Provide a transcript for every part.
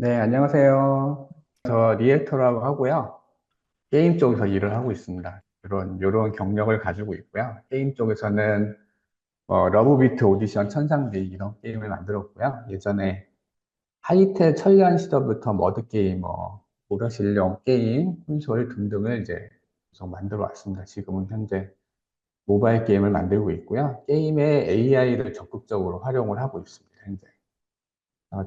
네, 안녕하세요. 저 리액터라고 하고요. 게임 쪽에서 일을 하고 있습니다. 요런 경력을 가지고 있고요. 게임 쪽에서는 러브비트 오디션 천상비 이런 게임을 만들었고요. 예전에 하이텔 천리안 시절부터 머드게임, 오락실용 게임, 콘솔 등등을 이제 계속 만들어 왔습니다. 지금은 현재 모바일 게임을 만들고 있고요. 게임에 AI를 적극적으로 활용을 하고 있습니다. 현재.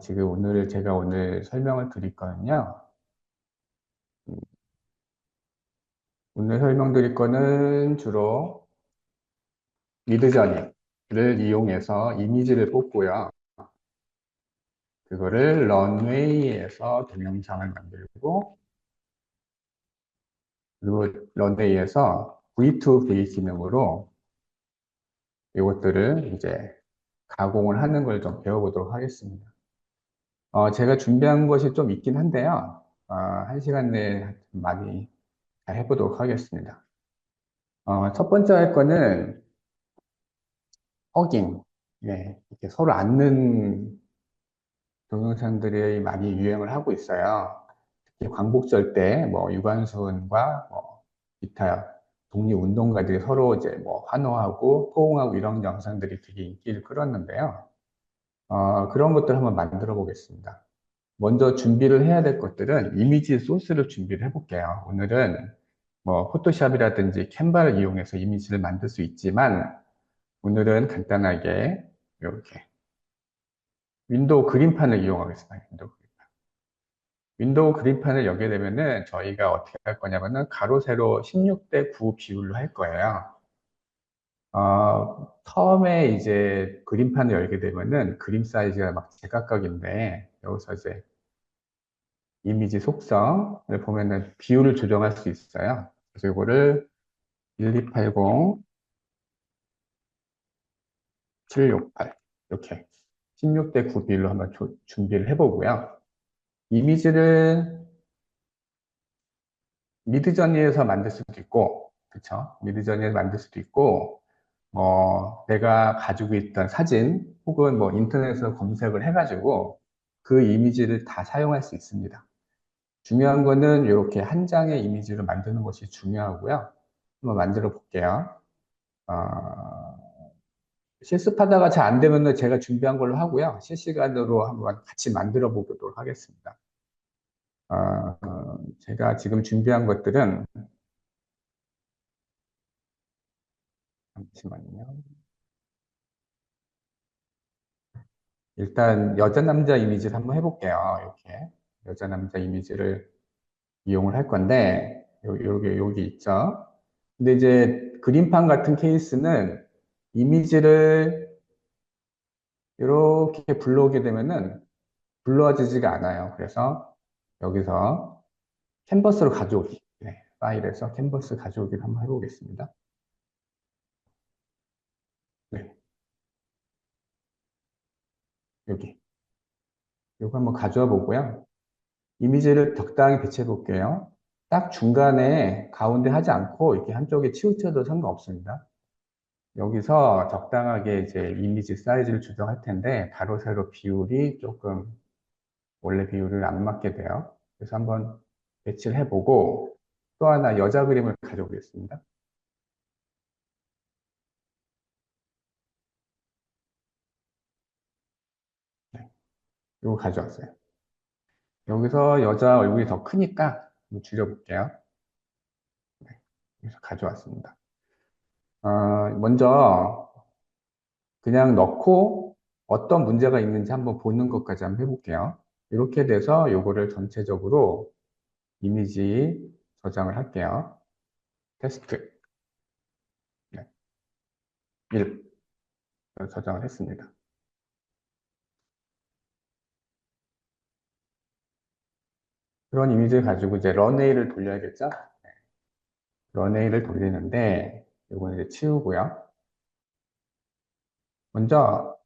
제가 오늘 설명을 드릴 거는요. 오늘 설명드릴 거는 주로 미드저니를 이용해서 이미지를 뽑고요. 그거를 런웨이에서 동영상을 만들고, 그리고 런웨이에서 V2V 기능으로 이것들을 이제 가공을 하는 걸 좀 배워보도록 하겠습니다. 제가 준비한 것이 좀 있긴 한데요. 한 시간 내에 많이 잘 해보도록 하겠습니다. 첫 번째 할 거는 허깅. 네, 이렇게 서로 안는 동영상들이 많이 유행을 하고 있어요. 특히 광복절 때, 유관순과, 기타 독립운동가들이 서로 이제 환호하고 포옹하고 이런 영상들이 되게 인기를 끌었는데요. 그런 것들 한번 만들어 보겠습니다. 먼저 준비를 해야 될 것들은 이미지 소스를 준비를 해볼게요. 오늘은 포토샵이라든지 캔바를 이용해서 이미지를 만들 수 있지만, 오늘은 간단하게 이렇게 윈도우 그림판을 이용하겠습니다. 윈도우 그림판을 열게 되면은 저희가 어떻게 할 거냐면은 가로, 세로 16대 9 비율로 할 거예요. 처음에 이제 그림판을 열게 되면은 그림 사이즈가 막 제각각인데 여기서 이제 이미지 속성을 보면은 비율을 조정할 수 있어요. 그래서 이거를 1280, 768 이렇게 16대 9 비율로 한번 준비를 해보고요. 이미지를 미드저니에서 만들 수도 있고, 그쵸? 미드저니에서 만들 수도 있고, 내가 가지고 있던 사진 혹은 인터넷에서 검색을 해가지고 그 이미지를 다 사용할 수 있습니다. 중요한 거는 이렇게 한 장의 이미지를 만드는 것이 중요하고요. 한번 만들어 볼게요. 어, 실습하다가 잘 안 되면 제가 준비한 걸로 하고요. 실시간으로 한번 같이 만들어 보도록 하겠습니다. 제가 지금 준비한 것들은, 잠시만요. 일단 여자 남자 이미지를 한번 해볼게요. 이렇게 여자 남자 이미지를 이용을 할 건데 여기 있죠. 근데 이제 그림판 같은 케이스는 이미지를 이렇게 불러오게 되면은 불러지지가 않아요. 그래서 여기서 캔버스로 가져오기. 네, 파일에서 캔버스 가져오기를 한번 해보겠습니다. 네, 여기 이거 한번 가져와 보고요. 이미지를 적당히 배치해 볼게요. 딱 중간에 가운데 하지 않고 이렇게 한쪽에 치우쳐도 상관없습니다. 여기서 적당하게 이제 이미지 사이즈를 조정할 텐데 가로 세로 비율이 조금 원래 비율을 안 맞게 돼요. 그래서 한번 배치를 해보고 또 하나 여자 그림을 가져오겠습니다. 네, 이거 가져왔어요. 여기서 여자 얼굴이 더 크니까 좀 줄여볼게요. 네, 여기서 가져왔습니다. 먼저 그냥 넣고 어떤 문제가 있는지 한번 보는 것까지 한번 해볼게요. 이렇게 돼서 요거를 전체적으로 이미지 저장을 할게요. 테스트. 네, 1 저장을 했습니다. 그런 이미지를 가지고 이제 런웨이를 돌려야겠죠? 런웨이를 돌리는데 요거는 이제 치우고요. 먼저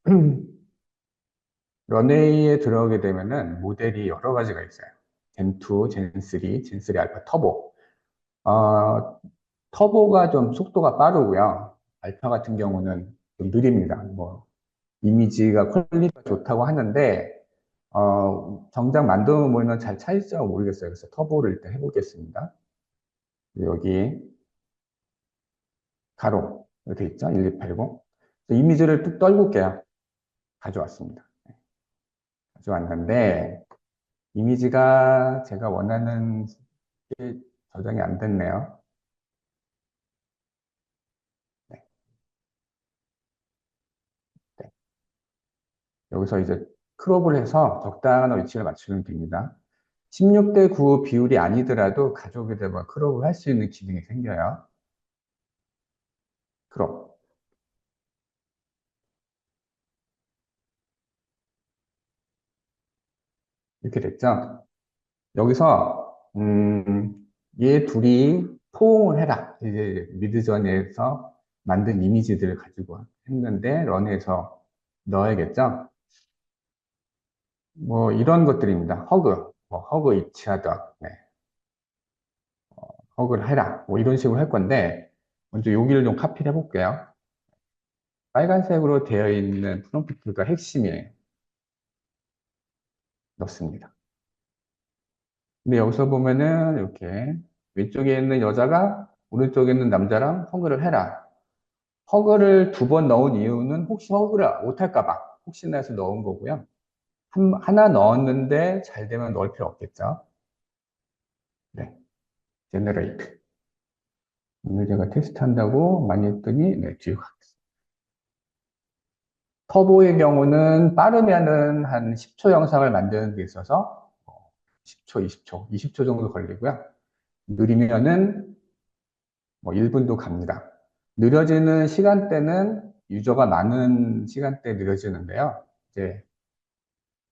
런웨이에 들어오게 되면은 모델이 여러 가지가 있어요. 젠2, 젠3, 젠3 알파 터보. 어, 터보가 좀 속도가 빠르고요. 알파 같은 경우는 좀 느립니다. 이미지가 퀄리티가 좋다고 하는데, 정작 만들어 보면 잘 차일지 모르겠어요. 그래서 터보를 일단 해보겠습니다. 여기 가로 이렇게 있죠? 1280. 이미지를 뚝 떨굴게요. 가져왔습니다. 가져왔는데 이미지가 제가 원하는 게 저장이 안 됐네요. 네, 네. 여기서 이제 크롭을 해서 적당한 위치를 맞추면 됩니다. 16대 9 비율이 아니더라도 가족이 되면 크롭을 할 수 있는 기능이 생겨요. 크롭. 이렇게 됐죠? 여기서, 얘 둘이 포옹을 해라. 이제 미드전에서 만든 이미지들을 가지고 했는데, 런에서 넣어야겠죠? 뭐, 이런 것들입니다. 허그, 뭐, 허그 이치하다. 네. 허그를 해라. 뭐, 이런 식으로 할 건데, 먼저 여기를 좀 카피를 해볼게요. 빨간색으로 되어 있는 프롬프트가 핵심이에요. 넣습니다. 근데 여기서 보면은 이렇게 왼쪽에 있는 여자가 오른쪽에 있는 남자랑 허그를 해라. 허그를 두 번 넣은 이유는 혹시 허그를 못할까 봐. 혹시나 해서 넣은 거고요. 하나 넣었는데 잘 되면 넣을 필요 없겠죠. 네. 제너레이트. 오늘 제가 테스트한다고 많이 했더니, 네, 뒤로 가겠습니다. 터보의 경우는 빠르면은 한 10초 영상을 만드는 데 있어서 10초, 20초 정도 걸리고요. 느리면은 뭐 1분도 갑니다. 느려지는 시간대는 유저가 많은 시간대에 느려지는데요. 이제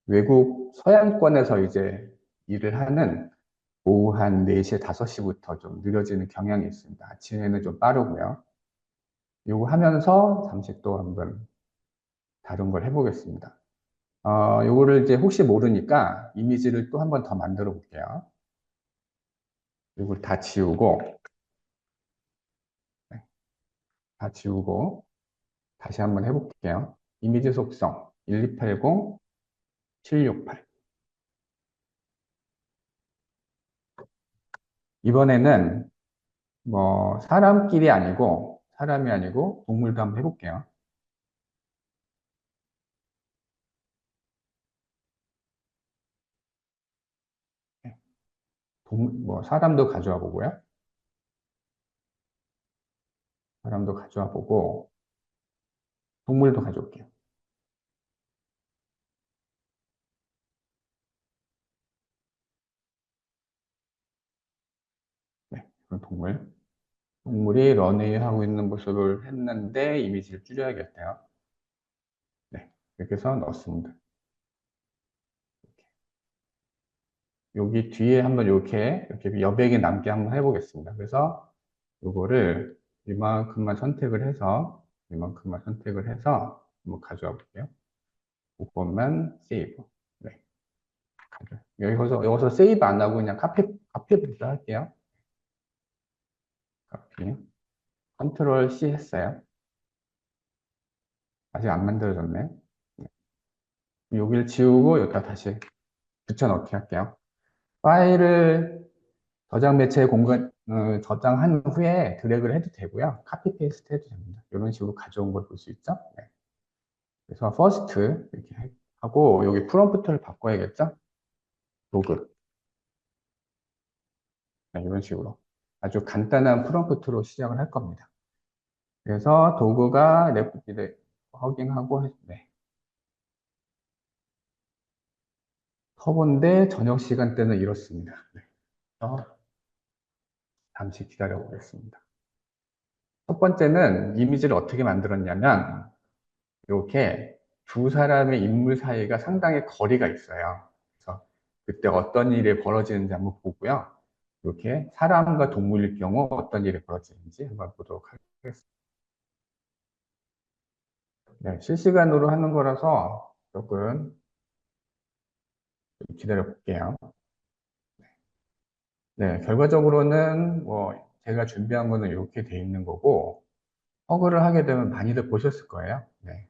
외국 서양권에서 이제 일을 하는 오후 한 4시, 5시부터 좀 느려지는 경향이 있습니다. 아침에는 좀 빠르고요. 요거 하면서 잠시 또 한번 다른 걸 해보겠습니다. 요거를 이제 혹시 모르니까 이미지를 또 한번 더 만들어 볼게요. 이걸 다 지우고, 네, 다 지우고, 다시 한번 해볼게요. 이미지 속성 1280, 768. 이번에는 뭐 사람끼리 아니고 사람이 아니고 동물도 한번 해볼게요. 네, 뭐 사람도 가져와 보고요. 사람도 가져와 보고 동물도 가져올게요. 네, 그럼 동물. 동물이 런웨이 하고 있는 모습을 했는데 이미지를 줄여야겠네요. 네, 이렇게 해서 넣었습니다. 여기 뒤에 한번 이렇게 여백이 남게 한번 해보겠습니다. 그래서 요거를 이만큼만 선택을 해서 한번 가져와 볼게요. 그것만 세이브. 네, 여기서 세이브 안 하고 그냥 카피부터 할게요. 카피. 컨트롤 C 했어요. 아직 안 만들어졌네. 네. 여기를 지우고 여기다 다시 붙여넣기 할게요. 파일을 저장 매체 공간, 저장한 후에 드래그를 해도 되고요. 카피 페이스트 해도 됩니다. 이런 식으로 가져온 걸 볼 수 있죠. 네. 그래서 first 이렇게 하고 여기 프롬프트를 바꿔야겠죠. 로그. 네, 이런 식으로 아주 간단한 프롬프트로 시작을 할 겁니다. 그래서 도구가 레프트 확인하고 네. 터본데 저녁 시간대는 이렇습니다. 네. 잠시 기다려 보겠습니다. 첫 번째는 이미지를 어떻게 만들었냐면 이렇게 두 사람의 인물 사이가 상당히 거리가 있어요. 그래서 그때 어떤 일이 벌어지는지 한번 보고요. 이렇게 사람과 동물일 경우 어떤 일이 벌어지는지 한번 보도록 하겠습니다. 네, 실시간으로 하는 거라서 조금 기다려 볼게요. 네, 결과적으로는 뭐 제가 준비한 거는 이렇게 돼 있는 거고 허그를 하게 되면 많이들 보셨을 거예요. 네.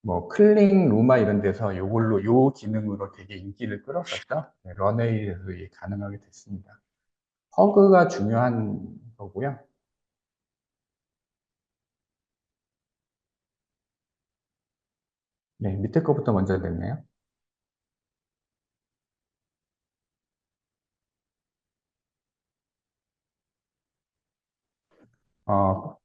뭐 클링 루마 이런 데서 요걸로 요 기능으로 되게 인기를 끌었었죠. 네, 런웨이에서 이게 가능하게 됐습니다. 허그가 중요한 거고요. 네, 밑에 거부터 먼저 됐네요. 어,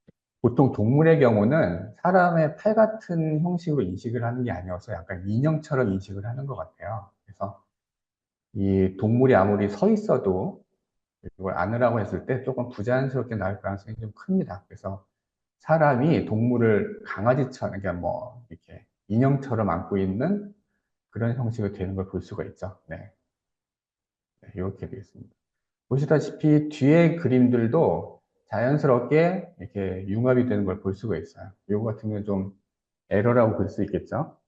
보통 동물의 경우는 사람의 팔 같은 형식으로 인식을 하는 게 아니어서 약간 인형처럼 인식을 하는 것 같아요. 그래서 이 동물이 아무리 서 있어도 이걸 안으라고 했을 때 조금 부자연스럽게 나올 가능성이 좀 큽니다. 그래서 사람이 동물을 강아지처럼, 그러니까 뭐, 이렇게 인형처럼 안고 있는 그런 형식이 되는 걸 볼 수가 있죠. 네. 네, 이렇게 되겠습니다. 보시다시피 뒤에 그림들도 자연스럽게 이렇게 융합이 되는 걸 볼 수가 있어요. 이거 같은 경우는 좀 에러라고 볼 수 있겠죠.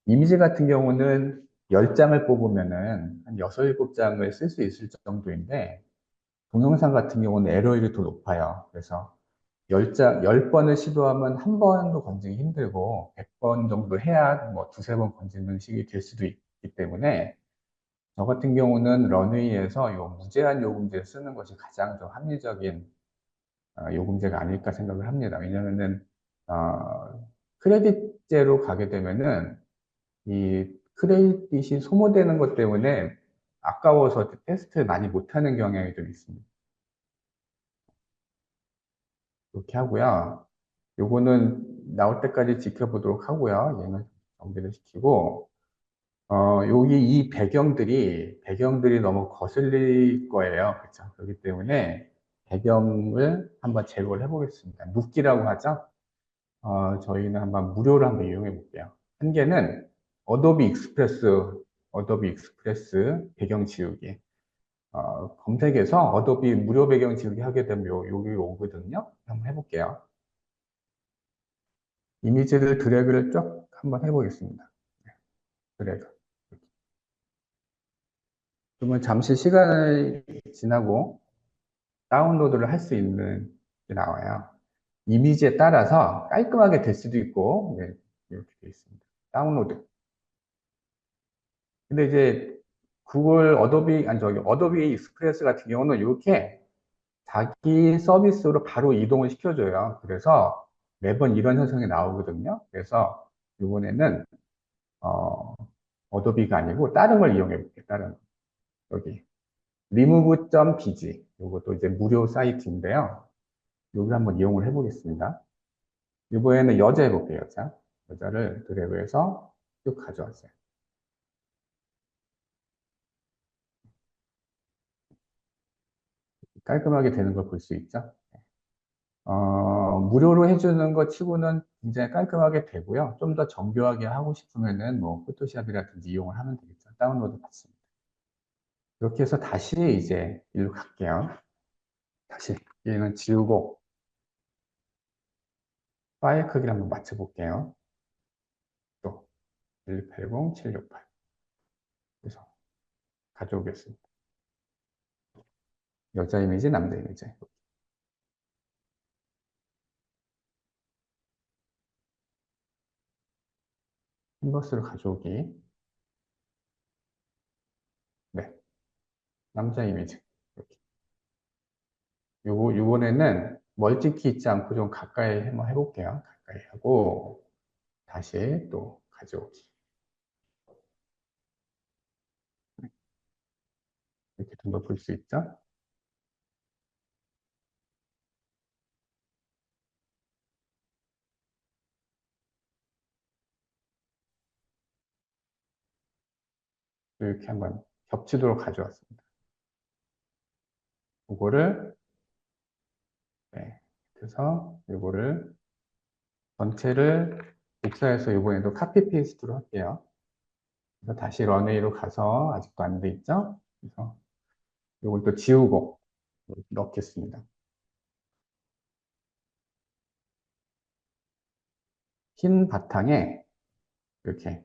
이미지 같은 경우는 10장을 뽑으면은 한 6, 7장을 쓸 수 있을 정도인데, 동영상 같은 경우는 에러율이 더 높아요. 그래서 10번을 시도하면 한 번도 건지기 힘들고, 100번 정도 해야 뭐 두세 번 건지는 식이 될 수도 있기 때문에, 저 같은 경우는 런웨이에서 요 무제한 요금제 쓰는 것이 가장 좀 합리적인 요금제가 아닐까 생각을 합니다. 왜냐면은, 크레딧제로 가게 되면은, 이 크레딧이 소모되는 것 때문에 아까워서 테스트를 많이 못하는 경향이 좀 있습니다. 그렇게 하고요. 요거는 나올 때까지 지켜보도록 하고요. 얘는 정비를 시키고, 여기 이 배경들이 너무 거슬릴 거예요. 그렇죠? 그렇기 때문에 배경을 한번 제거를 해보겠습니다. 눕기라고 하죠? 저희는 한번 무료로 한번 이용해 볼게요. 한 개는 어도비 익스프레스 배경 지우기. 검색해서 어도비 무료 배경 지우기 하게 되면 여기 오거든요. 한번 해볼게요. 이미지를 드래그를 쭉 한번 해보겠습니다. 드래그. 그러면 잠시 시간이 지나고 다운로드를 할 수 있는 게 나와요. 이미지에 따라서 깔끔하게 될 수도 있고, 네, 이렇게 되어 있습니다. 다운로드. 근데 이제 구글 어도비, 아니 저기 어도비 익스프레스 같은 경우는 이렇게 자기 서비스로 바로 이동을 시켜줘요. 그래서 매번 이런 현상이 나오거든요. 그래서 이번에는 어, 어도비가 아니고 다른 걸 이용해 볼게요. 다른 거. 여기 remove.bg 이것도 이제 무료 사이트인데요. 여기 한번 이용을 해보겠습니다. 이번에는 여자 해볼게요. 여자. 여자를 드래그해서 쭉 가져왔어요. 깔끔하게 되는 걸 볼 수 있죠. 무료로 해주는 것 치고는 굉장히 깔끔하게 되고요. 좀 더 정교하게 하고 싶으면은 뭐 포토샵이라든지 이용을 하면 되겠죠. 다운로드 받습니다. 이렇게 해서 다시 이제 일로 갈게요. 다시 얘는 지우고 파일 크기를 한번 맞춰볼게요. 또 180, 768. 그래서 가져오겠습니다. 여자 이미지, 남자 이미지. 캔버스를 가져오기. 네, 남자 이미지. 이렇게. 요번에는 멀티키 있지 않고 좀 가까이 한번 해볼게요. 가까이 하고 다시 또 가져오기. 이렇게 좀 더 볼 수 있죠? 이렇게 한번 겹치도록 가져왔습니다. 이거를, 네, 그래서 이거를 전체를 복사해서 이번에도 카피 페이스트로 할게요. 그래서 다시 런웨이로 가서 아직도 안 돼 있죠? 그래서 이걸 또 지우고 넣겠습니다. 흰 바탕에 이렇게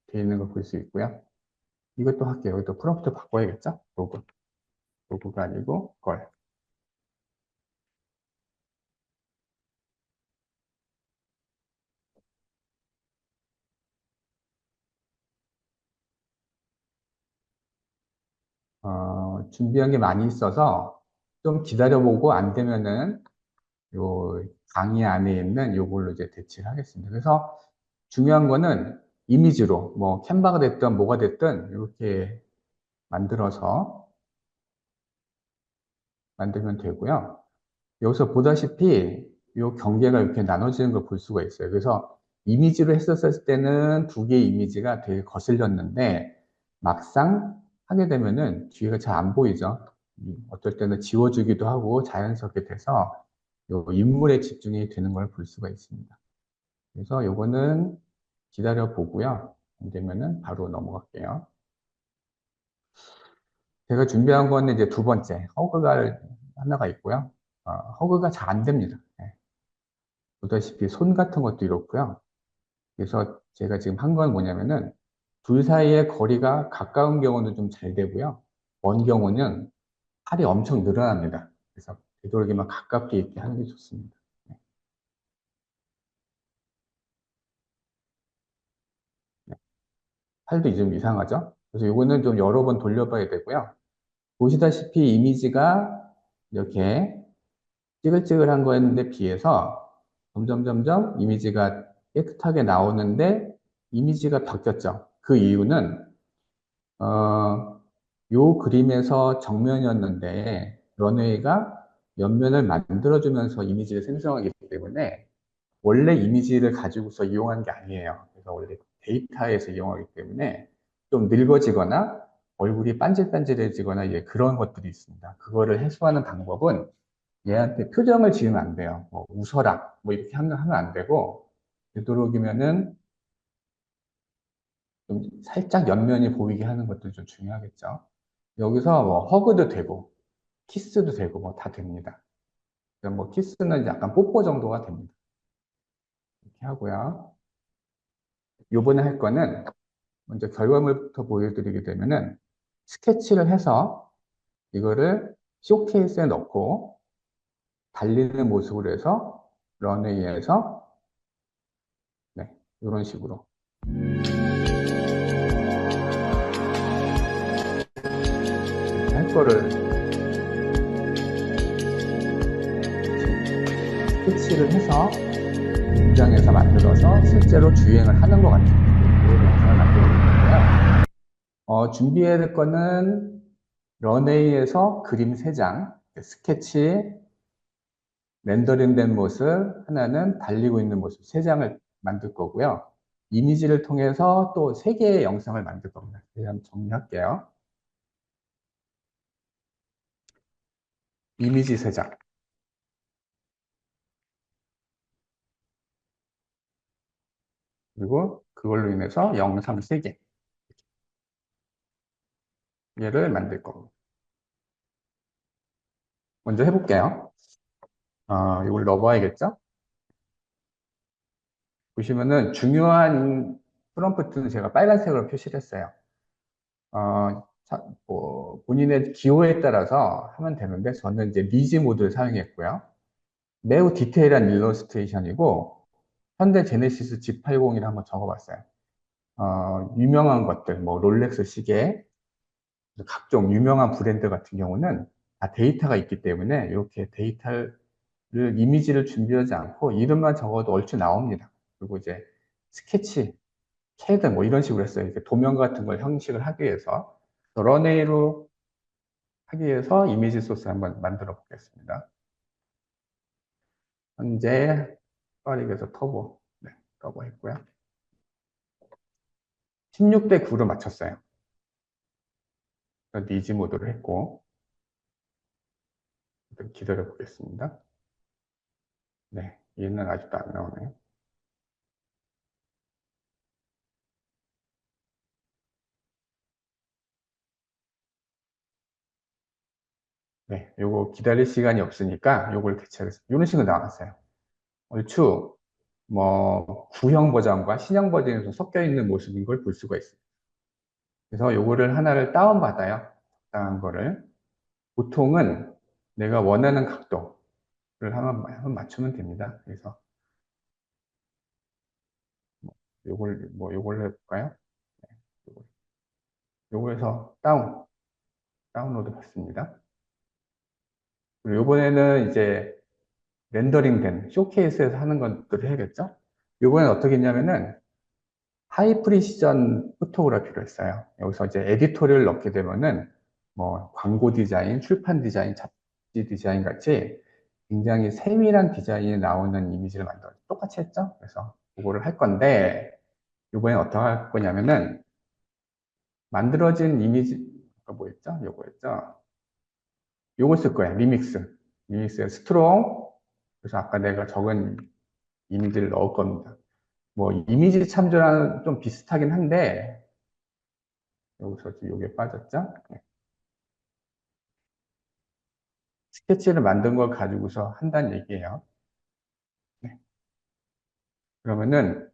되어 있는 걸 볼 수 있고요. 이것도 할게요. 이것도 프롬프트 바꿔야겠죠? 로그가 아니고 걸. 준비한 게 많이 있어서 좀 기다려보고 안 되면은 요 강의 안에 있는 요걸로 이제 대체를 하겠습니다. 그래서 중요한 거는 이미지로 뭐 캔바가 됐든 뭐가 됐든 이렇게 만들어서 만들면 되고요. 여기서 보다시피 요 경계가 이렇게 나눠지는 걸 볼 수가 있어요. 그래서 이미지로 했었을 때는 두 개의 이미지가 되게 거슬렸는데 막상 하게 되면은 뒤가 잘 안 보이죠. 어떨 때는 지워주기도 하고 자연스럽게 돼서 요 인물에 집중이 되는 걸 볼 수가 있습니다. 그래서 요거는 기다려 보고요. 안 되면은 바로 넘어갈게요. 제가 준비한 거는 이제 두 번째, 허그가 하나가 있고요. 허그가 잘 안 됩니다. 예. 보다시피 손 같은 것도 이렇고요. 그래서 제가 지금 한 건 뭐냐면은 둘 사이의 거리가 가까운 경우는 좀 잘 되고요. 먼 경우는 팔이 엄청 늘어납니다. 그래서 되도록이면 가깝게 이렇게 하는 게 좋습니다. 네. 네. 팔도 좀 이상하죠? 그래서 이거는 좀 여러 번 돌려봐야 되고요. 보시다시피 이미지가 이렇게 찌글찌글한 거였는데 비해서 점점 이미지가 깨끗하게 나오는데 이미지가 바뀌었죠. 그 이유는 요 그림에서 정면이었는데 런웨이가 옆면을 만들어주면서 이미지를 생성하기 때문에 원래 이미지를 가지고서 이용한 게 아니에요. 그래서 원래 데이터에서 이용하기 때문에 좀 늙어지거나 얼굴이 반질반질해지거나 예, 그런 것들이 있습니다. 그거를 해소하는 방법은 얘한테 표정을 지으면 안 돼요. 뭐 웃어라 뭐 이렇게 하면 안 되고 되도록이면은 좀 살짝 옆면이 보이게 하는 것도 좀 중요하겠죠. 여기서 뭐 허그도 되고 키스도 되고 뭐 다 됩니다. 그러니까 뭐 키스는 약간 뽀뽀 정도가 됩니다. 이렇게 하고요. 요번에 할 거는 먼저 결과물부터 보여드리게 되면은 스케치를 해서 이거를 쇼케이스에 넣고 달리는 모습으로 해서 런웨이에서 네, 이런 식으로 할 거를 스케치를 해서 공장에서 만들어서 실제로 주행을 하는 것 같은 그런 영상을 만들어 볼 건데요. 준비해야 될 거는 런웨이에서 그림 3장, 스케치, 렌더링된 모습, 하나는 달리고 있는 모습 3장을 만들 거고요. 이미지를 통해서 또 3개의 영상을 만들 겁니다. 그래서 한번 정리할게요. 이미지 3장, 그리고 그걸로 인해서 영상 3개, 얘를 만들 겁니다. 먼저 해볼게요. 이걸 넣어봐야겠죠? 보시면은 중요한 프롬프트는 제가 빨간색으로 표시를 했어요. 뭐 본인의 기호에 따라서 하면 되는데 저는 이제 미지 모드를 사용했고요. 매우 디테일한 일러스트레이션이고 현대 제네시스 G80이라 한번 적어봤어요. 유명한 것들, 뭐 롤렉스 시계, 각종 유명한 브랜드 같은 경우는 다 데이터가 있기 때문에 이렇게 데이터를 이미지를 준비하지 않고 이름만 적어도 얼추 나옵니다. 그리고 이제 스케치, 캐드 뭐 이런 식으로 했어요. 이렇게 도면 같은 걸 형식을 하기 위해서 런웨이로 하기 위해서 이미지 소스 한번 만들어 보겠습니다. 현재 파리에서 터보, 네, 터보 했고요. 16대 9로 맞췄어요. 니지 모드로 했고 기다려 보겠습니다. 네, 얘는 아직도 안 나오네요. 네, 요거 기다릴 시간이 없으니까 요걸 대체하겠습니다. 이런 식으로 나왔어요. 얼추 뭐 구형 버전과 신형 버전이 좀 섞여 있는 모습인 걸 볼 수가 있어요. 그래서 요거를 하나를 다운받아요. 적당한 거를. 보통은 내가 원하는 각도를 한번 맞추면 됩니다. 그래서 뭐 요걸 해볼까요? 요걸, 요거에서 다운. 다운로드 받습니다. 그리고 이번에는 이제 렌더링된 쇼케이스에서 하는 것들을 해야겠죠? 이번엔 어떻게 했냐면은 하이 프리시전 포토그래피로 했어요. 여기서 이제 에디토리얼 넣게 되면은 뭐 광고 디자인, 출판 디자인, 잡지 디자인 같이 굉장히 세밀한 디자인이 나오는 이미지를 만들어요. 똑같이 했죠? 그래서 그거를 할 건데 이번엔 어떻게 할 거냐면은 만들어진 이미지가 뭐였죠? 요거였죠? 요걸 쓸 거예요. 리믹스. 리믹스의 스트롱. 그래서 아까 내가 적은 이미지를 넣을 겁니다. 뭐 이미지 참조랑 좀 비슷하긴 한데 여기서 지금 요게 빠졌죠? 네. 스케치를 만든 걸 가지고서 한다는 얘기예요. 네. 그러면은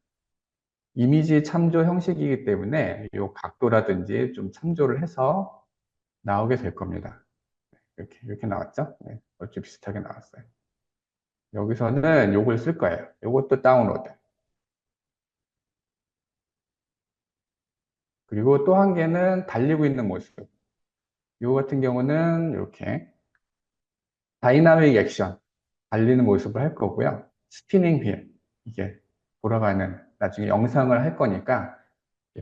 이미지 참조 형식이기 때문에 요 각도라든지 좀 참조를 해서 나오게 될 겁니다. 이렇게 나왔죠? 네. 얼추 비슷하게 나왔어요. 여기서는 요걸 쓸 거예요. 요것도 다운로드. 그리고 또 한 개는 달리고 있는 모습. 요 같은 경우는 이렇게 다이나믹 액션, 달리는 모습을 할 거고요. 스피닝 휠, 이게 돌아가는, 나중에 영상을 할 거니까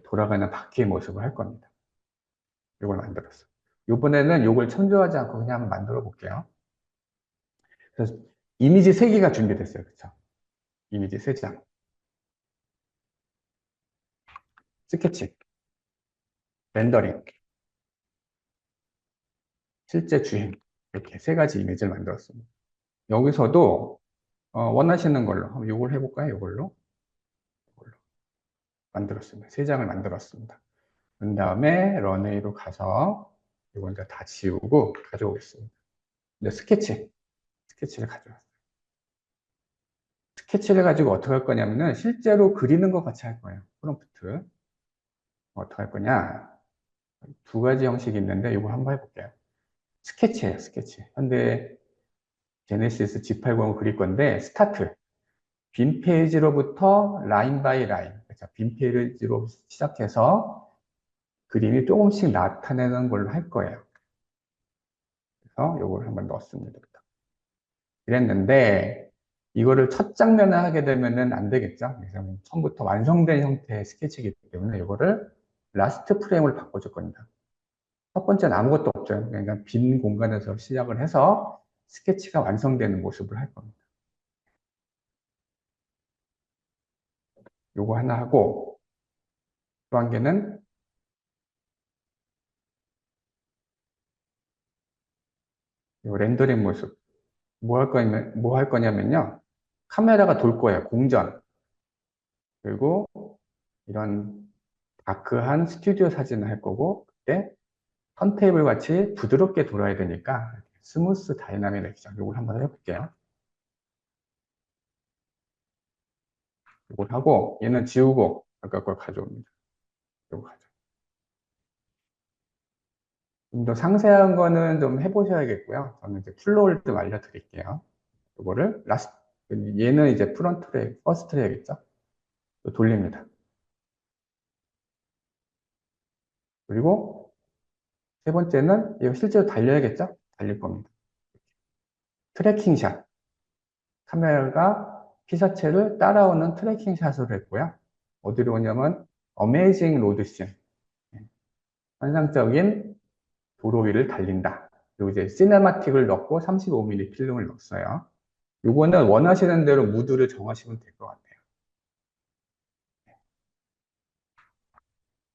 돌아가는 바퀴의 모습을 할 겁니다. 이걸 만들었어. 이번에는 이걸 참조하지 않고 그냥 한번 만들어 볼게요. 그래서 이미지 3개가 준비됐어요. 그쵸? 이미지 3장. 스케치, 렌더링, 실제 주행. 이렇게 3가지 이미지를 만들었습니다. 여기서도 원하시는 걸로 한번 이걸 해볼까요? 이걸로 만들었습니다. 3장을 만들었습니다. 그 다음에 런웨이로 가서 이걸 이제 다 지우고 가져오겠습니다. 이제 스케치를 가져왔어요. 스케치를 가지고 어떻게 할 거냐면은 실제로 그리는 것 같이 할 거예요. 프롬프트. 어떻게 할 거냐? 2가지 형식이 있는데 이거 한번 해볼게요. 스케치예요, 스케치. 현대 제네시스 G80을 그릴 건데 스타트. 빈 페이지로부터 라인 바이 라인. 그렇죠? 빈 페이지로 시작해서 그림이 조금씩 나타내는 걸로 할 거예요. 그래서 이걸 한번 넣었습니다. 그랬는데 이거를 첫 장면을 하게 되면은 안 되겠죠. 그래서 처음부터 완성된 형태의 스케치이기 때문에 이거를 라스트 프레임을 바꿔줄 겁니다. 첫 번째는 아무것도 없죠. 그러니까 빈 공간에서 시작을 해서 스케치가 완성되는 모습을 할 겁니다. 요거 하나 하고 또 한 개는 요 렌더링 모습. 뭐 할 거냐면요. 카메라가 돌 거예요. 공전. 그리고 이런 다크한 스튜디오 사진을 할 거고 그때 턴테이블 같이 부드럽게 돌아야 되니까 스무스 다이나믹 액션 이걸 한번 해볼게요. 이걸 하고 얘는 지우고 아까 걸 가져옵니다. 이거 가져. 좀 더 상세한 거는 좀 해보셔야겠고요. 저는 이제 플로우를 좀 알려드릴게요. 이거를 얘는 이제 프론트 트랙, 퍼스트 트랙이겠죠? 돌립니다. 그리고 세 번째는 이거 실제로 달려야겠죠? 달릴 겁니다. 트래킹 샷. 카메라가 피사체를 따라오는 트래킹 샷을 했고요. 어디로 오냐면 어메이징 로드씬. 환상적인 도로 위를 달린다. 그리고 이제 시네마틱을 넣고 35mm 필름을 넣었어요. 요거는 원하시는 대로 무드를 정하시면 될 것 같아요.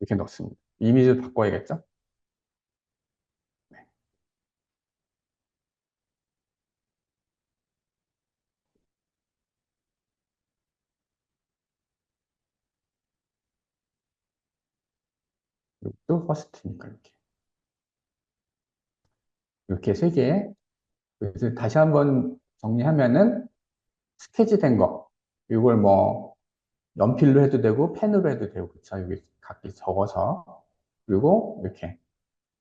이렇게 넣습니다. 이미지를 바꿔야겠죠? 네. 이것도 퍼스트니까 이렇게 3개. 그래서 다시 한번 정리하면은 스케치된 거. 이걸 뭐 연필로 해도 되고 펜으로 해도 되고 그쵸? 여기 각기 적어서 그리고 이렇게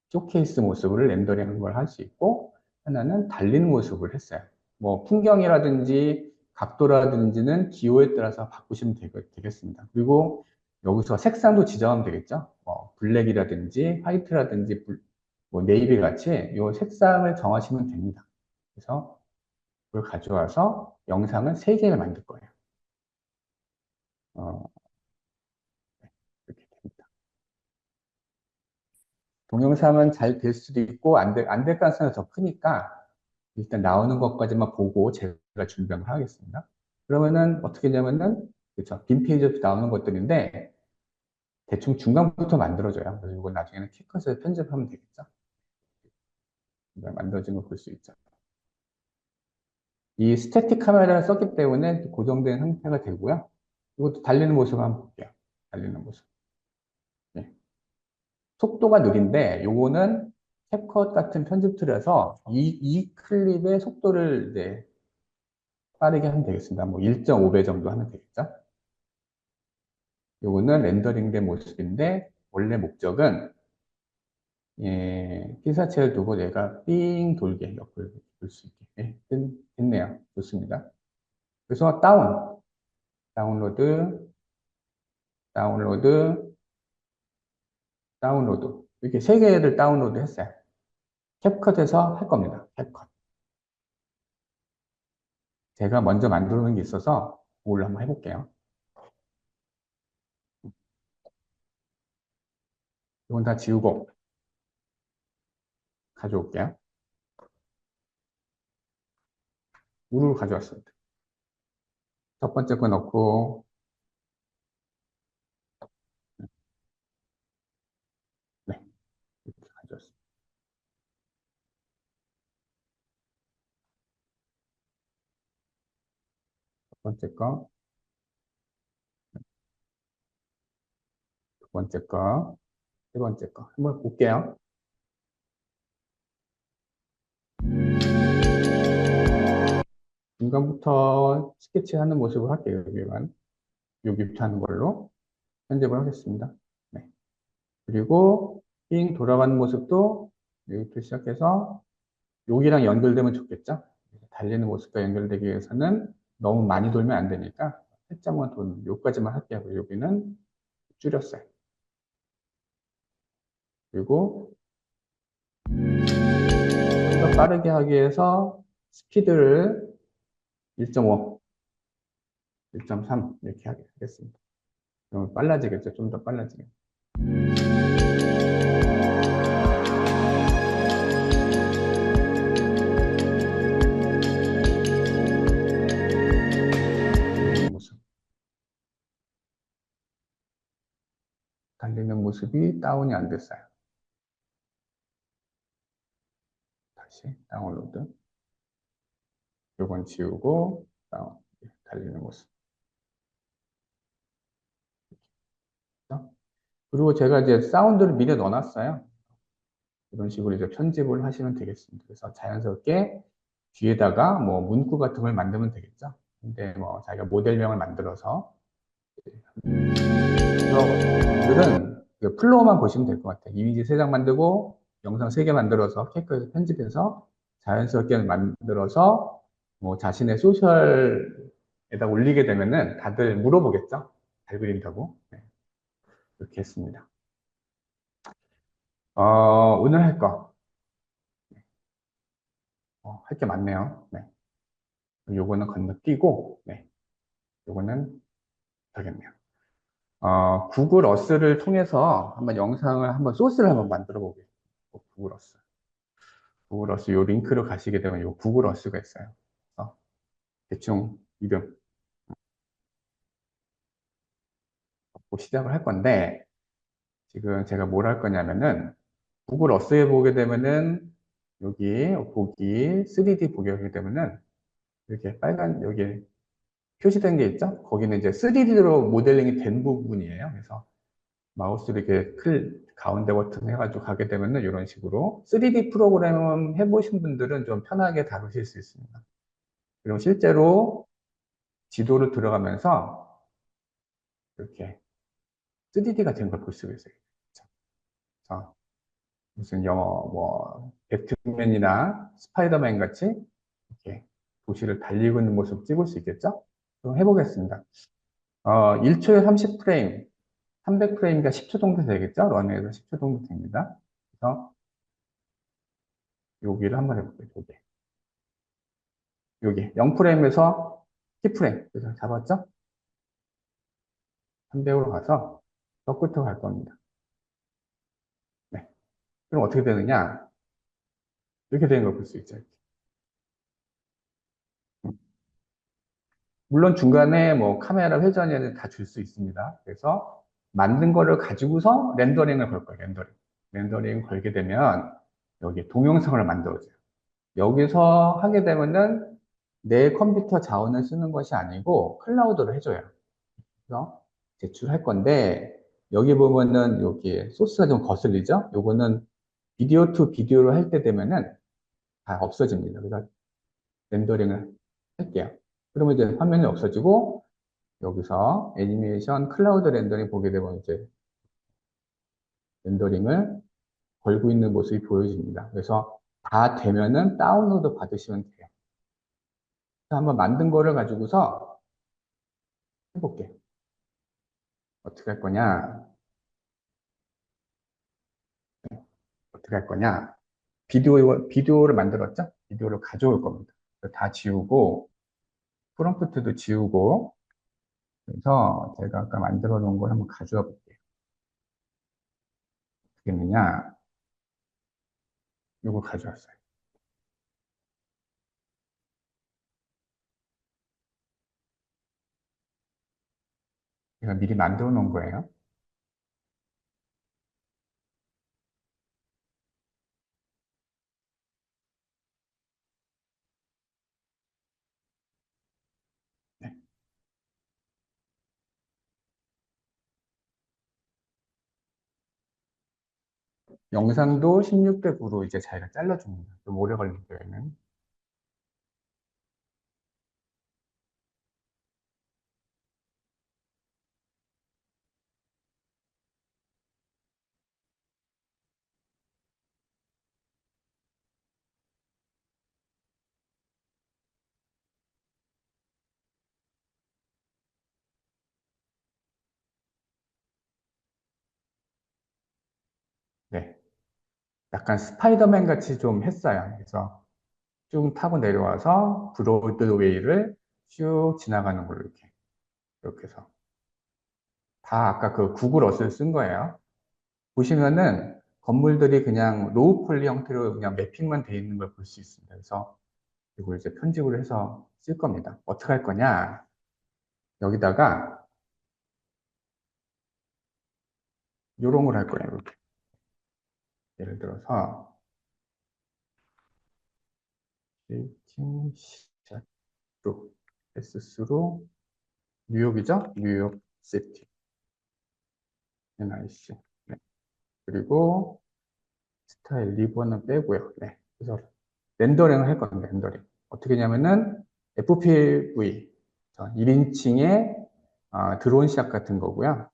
쇼케이스 모습을 렌더링한 걸 할 수 있고 하나는 달리는 모습을 했어요. 뭐 풍경이라든지 각도라든지는 기호에 따라서 바꾸시면 되겠습니다. 그리고 여기서 색상도 지정하면 되겠죠. 뭐 블랙이라든지 화이트라든지 뭐 네이비 같이 요 색상을 정하시면 됩니다. 그래서 그걸 가져와서 영상을 3개를 만들 거예요. 어, 이렇게 됩니다. 동영상은 잘 될 수도 있고 안 될 가능성이 더 크니까 일단 나오는 것까지만 보고 제가 준비를 하겠습니다. 그러면은 어떻게 하냐면은 그렇죠. 빈페이지에 나오는 것들인데 대충 중간부터 만들어줘요. 그래서 이거 나중에는 캡컷에서 편집하면 되겠죠. 만들어진 거 볼 수 있죠. 이 스태틱 카메라를 썼기 때문에 고정된 상태가 되고요. 이것도 달리는 모습 한번 볼게요. 달리는 모습. 예. 속도가 느린데 요거는 캡컷 같은 편집 툴에서 이 클립의 속도를 이제 빠르게 하면 되겠습니다. 뭐 1.5배 정도 하면 되겠죠. 요거는 렌더링된 모습인데 원래 목적은 피사체를 두고 내가 삥 돌게 옆을 볼 수 있게 됐네요. 좋습니다. 그래서 다운로드, 다운로드, 다운로드 이렇게 3개를 다운로드 했어요. 캡컷에서 할 겁니다. 캡컷. 제가 먼저 만들어 놓은 게 있어서 그걸로 한번 해볼게요. 이건 다 지우고 가져올게요. 우르르 가져왔습니다. 첫 번째 거 넣고 네, 이렇게 가져왔습니다. 첫 번째 거, 두 번째 거, 세 번째 거 한번 볼게요. 중간부터 스케치하는 모습을 할게요. 여기부터 하는 걸로 편집을 하겠습니다. 네. 그리고 삥 돌아가는 모습도 여기부터 시작해서 여기랑 연결되면 좋겠죠? 달리는 모습과 연결되기 위해서는 너무 많이 돌면 안 되니까 살짝만 도는 여기까지만 할게요. 여기는 줄였어요. 그리고 좀 더 빠르게 하기 위해서 스피드를 1.5, 1.3 이렇게 하겠습니다. 그러면 빨라지겠죠? 좀 더 빨라지겠죠? 모습. 달리는 모습이 다운이 안 됐어요. 다시 다운로드. 요건 지우고 다운. 달리는 모습. 그리고 제가 이제 사운드를 미리 넣어놨어요. 이런 식으로 이제 편집을 하시면 되겠습니다. 그래서 자연스럽게 뒤에다가 뭐 문구 같은 걸 만들면 되겠죠. 근데 뭐 자기가 모델명을 만들어서 여러분들은 그 플로어만 보시면 될 것 같아요. 이미지 3장 만들고 영상 3개 만들어서 캡컷에서 편집해서 자연스럽게 만들어서 뭐 자신의 소셜에다 올리게 되면은 다들 물어보겠죠. 잘 그린다고. 네, 그렇게 했습니다. 오늘 할 거. 할 게 많네요. 네. 요거는 건너뛰고, 네. 요거는 되겠네요. 구글 어스를 통해서 한번 영상을 한번 소스를 한번 만들어 보겠습니다. 구글 어스. 구글 어스 요 링크로 가시게 되면 요 구글 어스가 있어요. 그래서 대충 이름 갖고 시작을 할 건데, 지금 제가 뭘 할 거냐면은, 구글 어스에 보게 되면은, 여기 보기, 3D 보기 하게 되면은, 이렇게 빨간, 여기 표시된 게 있죠? 거기는 이제 3D로 모델링이 된 부분이에요. 그래서 마우스를 이렇게 가운데 버튼 해가지고 가게 되면은 이런 식으로 3D 프로그램 해보신 분들은 좀 편하게 다루실 수 있습니다. 그리고 실제로 지도를 들어가면서 이렇게 3D가 된 걸 볼 수가 있어요. 그래서 무슨 영어, 뭐, 배트맨이나 스파이더맨 같이 이렇게 도시를 달리고 있는 모습 찍을 수 있겠죠? 그럼 해보겠습니다. 1초에 30프레임, 300프레임이니까 10초 정도 되겠죠? 런에서 10초 정도 됩니다. 그래서 여기를 한번 해볼게요. 여기 0프레임에서 10프레임. 그래서 잡았죠? 300으로 가서 더 끝으로 갈 겁니다. 네. 그럼 어떻게 되느냐? 이렇게 되는 걸 볼 수 있죠. 음. 물론 중간에 뭐 카메라 회전에는 다 줄 수 있습니다. 그래서 만든 거를 가지고서 렌더링을 걸 거예요. 렌더링 걸게 되면 여기 동영상을 만들어줘요. 여기서 하게 되면은 내 컴퓨터 자원을 쓰는 것이 아니고 클라우드로 해줘요. 그래서 제출할 건데 여기 보면은 여기 소스가 좀 거슬리죠? 요거는 비디오 투 비디오로 할 때 되면은 다 없어집니다. 그래서 렌더링을 할게요. 그러면 이제 화면이 없어지고 여기서 애니메이션 클라우드 렌더링 보게 되면 이제 렌더링을 걸고 있는 모습이 보여집니다. 그래서 다 되면은 다운로드 받으시면 돼요. 한번 만든 거를 가지고서 해볼게. 어떻게 할 거냐? 어떻게 할 거냐? 비디오를 만들었죠? 비디오를 가져올 겁니다. 다 지우고, 프롬프트도 지우고, 그래서 제가 아까 만들어 놓은 걸 한번 가져와 볼게요. 어떻게 했느냐? 이거 가져왔어요. 제가 미리 만들어 놓은 거예요. 네. 영상도 16대 9로 이제 자기가 잘라줍니다. 좀 오래 걸릴 때에는. 네. 약간 스파이더맨 같이 좀 했어요. 그래서 쭉 타고 내려와서 브로드웨이를 쭉 지나가는 걸로 이렇게 해서. 다 아까 그 구글 어스를 쓴 거예요. 보시면은 건물들이 그냥 로우 폴리 형태로 그냥 매핑만 돼 있는 걸 볼 수 있습니다. 그래서 이걸 이제 편집을 해서 쓸 겁니다. 어떻게 할 거냐? 여기다가 요런 걸 할 거예요. 이렇게. 예를 들어서 쉐이킹 시작으로 S수로 뉴욕이죠? 뉴욕 시티 NIC. 네. 그리고 스타일 리버는 빼고요. 네. 그래서 렌더링을 할 겁니다. 렌더링. 어떻게 하냐면은 FPV 1인칭의 드론샷 같은 거고요.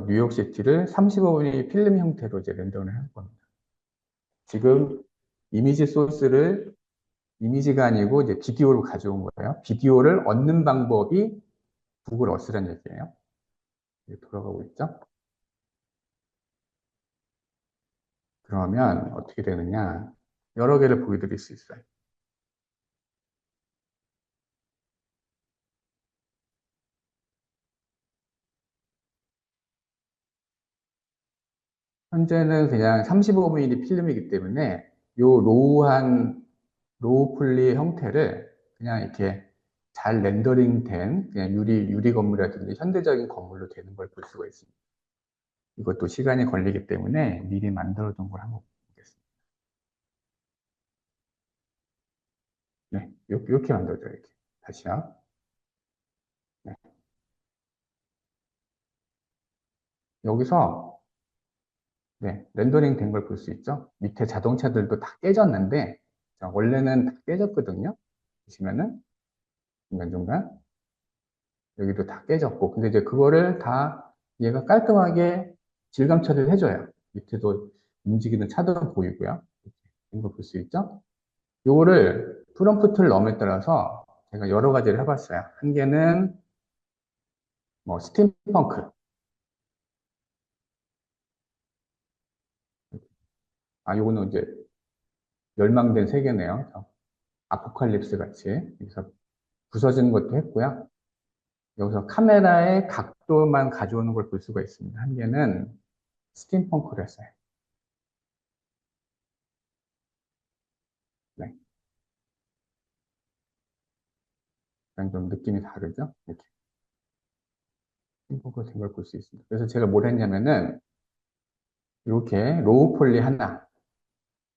뉴욕시티를 35mm 필름 형태로 이제 렌더링을 할 겁니다. 지금 이미지 소스를 이미지가 아니고 이제 비디오로 가져온 거예요. 비디오를 얻는 방법이 구글 어스란 얘기예요. 돌아가고 있죠. 그러면 어떻게 되느냐? 여러 개를 보여드릴 수 있어요. 현재는 그냥 35mm 필름이기 때문에 요 로우 폴리 형태를 그냥 이렇게 잘 렌더링 된 그냥 유리 건물이라든지 현대적인 건물로 되는 걸 볼 수가 있습니다. 이것도 시간이 걸리기 때문에 미리 만들어 둔 걸 한번 보겠습니다. 네, 이렇게 만들어줘요. 이렇게. 다시요. 네. 여기서 네, 렌더링 된 걸 볼 수 있죠. 밑에 자동차들도 다 깨졌는데 자, 원래는 다 깨졌거든요. 보시면은 중간중간 여기도 다 깨졌고 근데 이제 그거를 다 얘가 깔끔하게 질감 처리를 해줘요. 밑에도 움직이는 차도 보이고요. 이런 거 볼 수 있죠. 요거를 프롬프트를 넣음에 따라서 제가 여러 가지를 해봤어요. 한 개는 뭐 스팀펑크. 요거는 이제 멸망된 세계네요. 아포칼립스 같이. 그래서 부서지는 것도 했고요. 여기서 카메라의 각도만 가져오는 걸 볼 수가 있습니다. 한 개는 스팀펑크를 했어요. 네. 약간 좀 느낌이 다르죠? 이렇게 스팀펑크 된 걸 볼 수 있습니다. 그래서 제가 뭘 했냐면은 이렇게 로우 폴리 하나,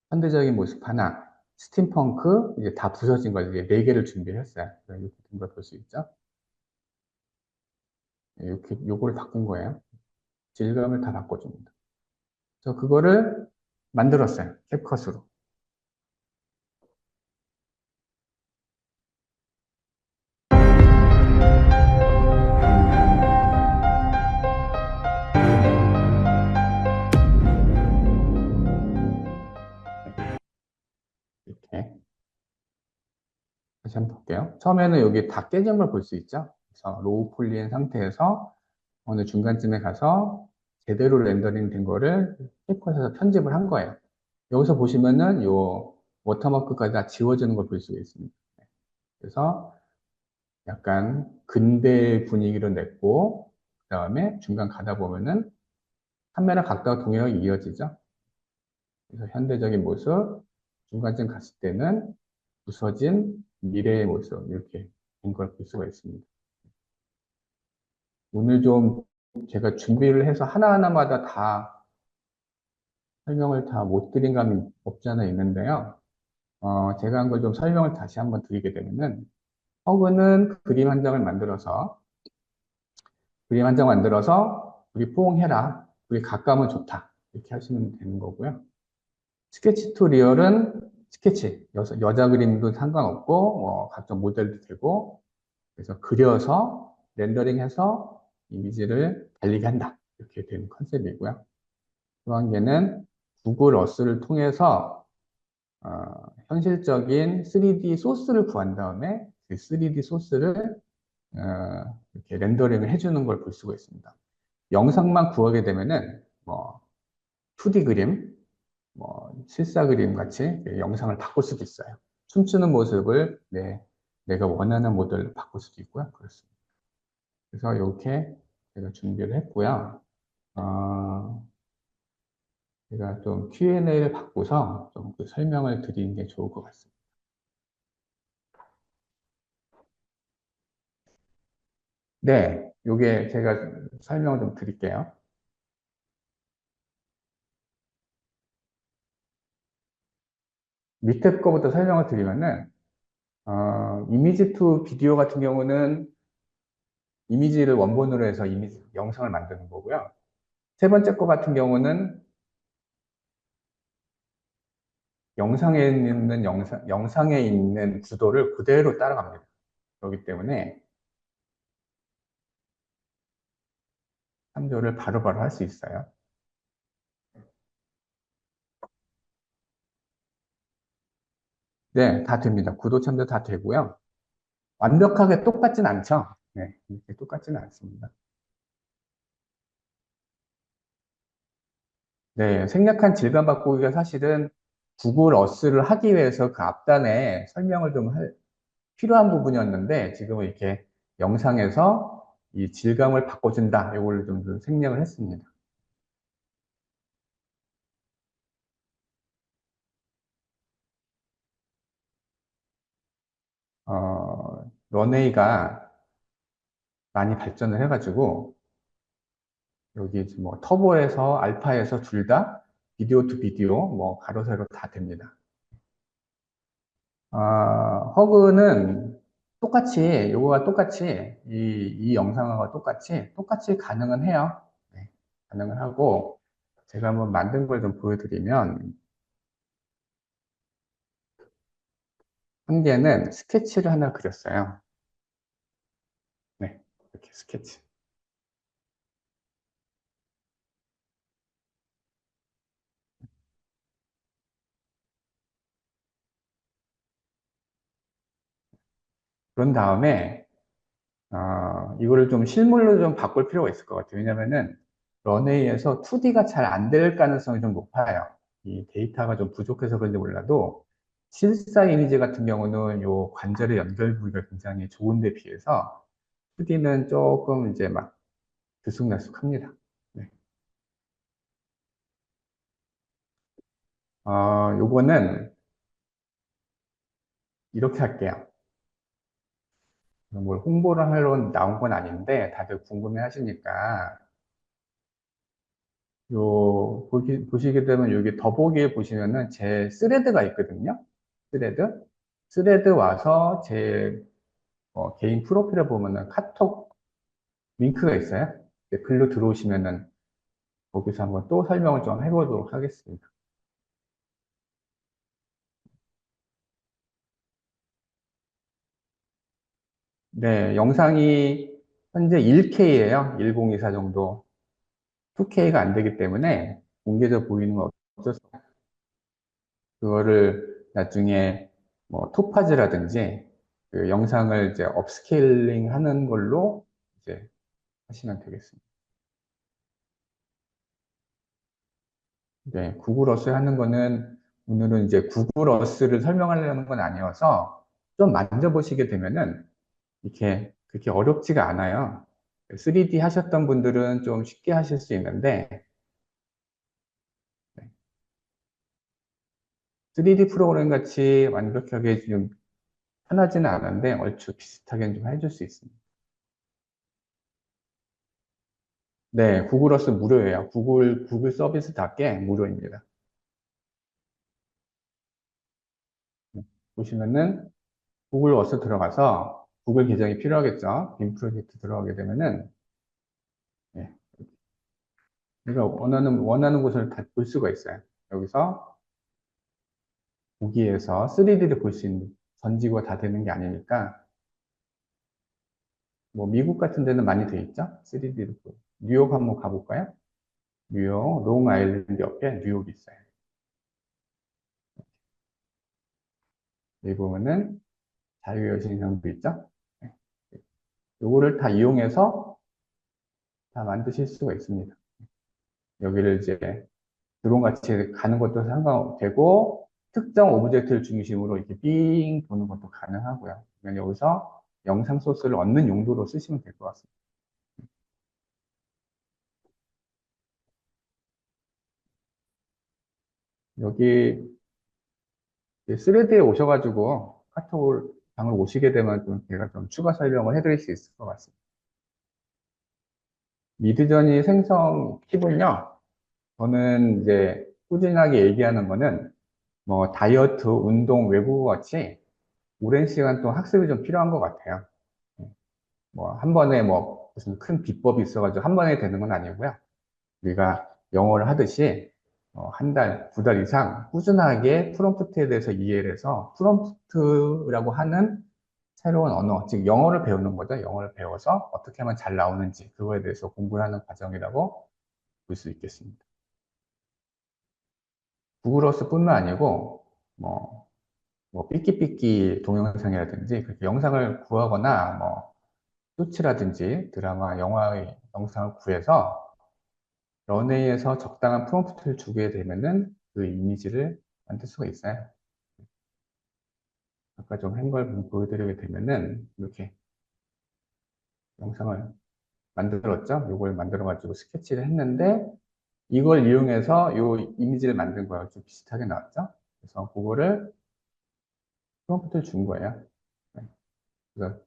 현대적인 모습 하나, 스팀펑크 이제 다 부서진 걸 이제 네 개를 준비했어요. 이렇게 된 걸 볼 수 있죠? 네, 이렇게 요거를 바꾼 거예요. 질감을 다 바꿔줍니다. 그래서 그거를 만들었어요. 캡컷으로. 이렇게 다시 한번 볼게요. 처음에는 여기 다 깨진 걸 볼 수 있죠? 그래서 로우 폴리인 상태에서 어느 중간쯤에 가서 제대로 렌더링 된 거를 캡컷에서 편집을 한 거예요. 여기서 보시면은 요 워터마크까지 다 지워지는 걸 볼 수가 있습니다. 그래서 약간 근대 분위기로 냈고, 그 다음에 중간 가다 보면은 카메라 각도가 동일하게 이어지죠. 그래서 현대적인 모습, 중간쯤 갔을 때는 부서진 미래의 모습, 이렇게 된 걸 볼 수가 있습니다. 오늘 좀 제가 준비를 해서 하나하나마다 다 설명을 다 못 드린 감이 없지 않아 있는데요. 제가 한 걸 좀 설명을 다시 한번 드리게 되면은, 허그는 그림 한 장 만들어서, 우리 포옹해라. 우리 가까우면 좋다. 이렇게 하시면 되는 거고요. 스케치 투 리얼은 스케치. 여자 그림도 상관없고, 각종 모델도 되고, 그래서 그려서 렌더링해서 이미지를 달리게 한다. 이렇게 되는 컨셉이고요. 또 한 개는 구글 어스를 통해서 현실적인 3D 소스를 구한 다음에 그 3D 소스를 이렇게 렌더링을 해주는 걸 볼 수가 있습니다. 영상만 구하게 되면은 뭐 2D 그림, 뭐 실사 그림 같이 영상을 바꿀 수도 있어요. 춤추는 모습을 내가 원하는 모델로 바꿀 수도 있고요. 그렇습니다. 그래서 이렇게 제가 준비를 했고요. 제가 좀 Q&A를 받고서 좀 그 설명을 드리는 게 좋을 것 같습니다. 네, 요게 제가 설명을 좀 드릴게요. 밑에 거부터 설명을 드리면은, 이미지 투 비디오 같은 경우는 이미지를 원본으로 해서 영상을 만드는 거고요. 세 번째 거 같은 경우는 영상에 있는 구도를 그대로 따라갑니다. 그렇기 때문에 참조를 바로바로 할 수 있어요. 네, 다 됩니다. 구도 참조 다 되고요. 완벽하게 똑같진 않죠? 네, 이렇게 똑같지는 않습니다. 네, 생략한 질감 바꾸기가 사실은 구글 어스를 하기 위해서 그 앞단에 설명을 필요한 부분이었는데 지금은 이렇게 영상에서 이 질감을 바꿔준다. 이걸 좀 생략을 했습니다. 런웨이가 많이 발전을 해가지고 여기 이제 뭐 터보에서 알파에서 둘 다 비디오 투 비디오 뭐 가로 세로 다 됩니다. 허그는 요거와 똑같이, 이 영상과 똑같이 가능은 해요. 네, 가능은 하고, 제가 한번 만든 걸 좀 보여드리면, 한 개는 스케치를 하나 그렸어요. 네, 이렇게 스케치. 그런 다음에, 이거를 좀 실물로 좀 바꿀 필요가 있을 것 같아요. 왜냐면은, 런웨이에서 2D가 잘 안 될 가능성이 좀 높아요. 이 데이터가 좀 부족해서 그런지 몰라도, 실사 이미지 같은 경우는 요 관절의 연결 부위가 굉장히 좋은데 비해서 2D는 조금 이제 막 들쑥날쑥합니다. 네. 요거는 이렇게 할게요. 뭘 홍보를 하러 나온 건 아닌데 다들 궁금해 하시니까 보시게 되면 여기 더보기에 보시면은 제 스레드가 있거든요. 스레드. 스레드 와서 제 개인 프로필에 보면은 카톡 링크가 있어요. 글로 들어오시면은 거기서 한번 또 설명을 좀 해보도록 하겠습니다. 네, 영상이 현재 1K예요. 1024 정도. 2K가 안 되기 때문에 공개져 보이는 건 어쩔 수 없어요. 그거를 나중에 뭐 토파즈라든지 그 영상을 이제 업스케일링 하는 걸로 이제 하시면 되겠습니다. 네, 구글 어스 하는 거는 오늘은 이제 구글 어스를 설명하려는 건 아니어서 좀 만져보시게 되면은 이렇게 그렇게 어렵지가 않아요. 3D 하셨던 분들은 좀 쉽게 하실 수 있는데 3D 프로그램 같이 완벽하게 좀 편하지는 않은데 얼추 비슷하게 좀 해줄 수 있습니다. 네, 구글 어스 무료예요. 구글 서비스답게 무료입니다. 네, 보시면은 구글 어스 들어가서 구글 계정이 필요하겠죠. 빔 프로젝트 들어가게 되면은 네, 우리가 원하는 곳을 다 볼 수가 있어요. 여기서 보기에서 3D를 볼 수 있는 전지구가 다 되는 게 아니니까 뭐 미국 같은 데는 많이 돼 있죠. 3D로 뉴욕 한번 가볼까요? 뉴욕 롱 아일랜드 옆에 뉴욕이 있어요. 여기 보면은 자유여신상도 있죠. 네. 요거를 다 이용해서 다 만드실 수가 있습니다. 여기를 이제 드론 같이 가는 것도 상관되고 특정 오브젝트를 중심으로 이렇게 삥 도는 것도 가능하고요. 그러면 여기서 영상 소스를 얻는 용도로 쓰시면 될 것 같습니다. 여기 3D에 오셔가지고 카톡을 방을 오시게 되면 좀 제가 좀 추가 설명을 해드릴 수 있을 것 같습니다. 미드저니 생성 팁은요, 저는 이제 꾸준하게 얘기하는 거는 뭐 다이어트, 운동, 외국어 같이 오랜 시간 동안 학습이 좀 필요한 것 같아요. 뭐 한 번에 뭐 무슨 큰 비법이 있어가지고 한 번에 되는 건 아니고요. 우리가 영어를 하듯이 한 달, 2달 이상 꾸준하게 프롬프트에 대해서 이해를 해서 프롬프트라고 하는 새로운 언어, 즉 영어를 배우는 거죠. 영어를 배워서 어떻게 하면 잘 나오는지 그거에 대해서 공부를 하는 과정이라고 볼 수 있겠습니다. 구글어스뿐만 아니고 뭐, 뭐 삐끼삐끼 동영상이라든지 그렇게 영상을 구하거나 뭐 쇼츠라든지 드라마, 영화의 영상을 구해서 런웨이에서 적당한 프롬프트를 주게 되면은 그 이미지를 만들 수가 있어요. 아까 좀 한 걸 보여드리게 되면은 이렇게 영상을 만들었죠. 이걸 만들어가지고 스케치를 했는데 이걸 이용해서 이 이미지를 만든 거랑 좀 비슷하게 나왔죠. 그래서 그거를 프롬프트를 준 거예요. 네. 그래서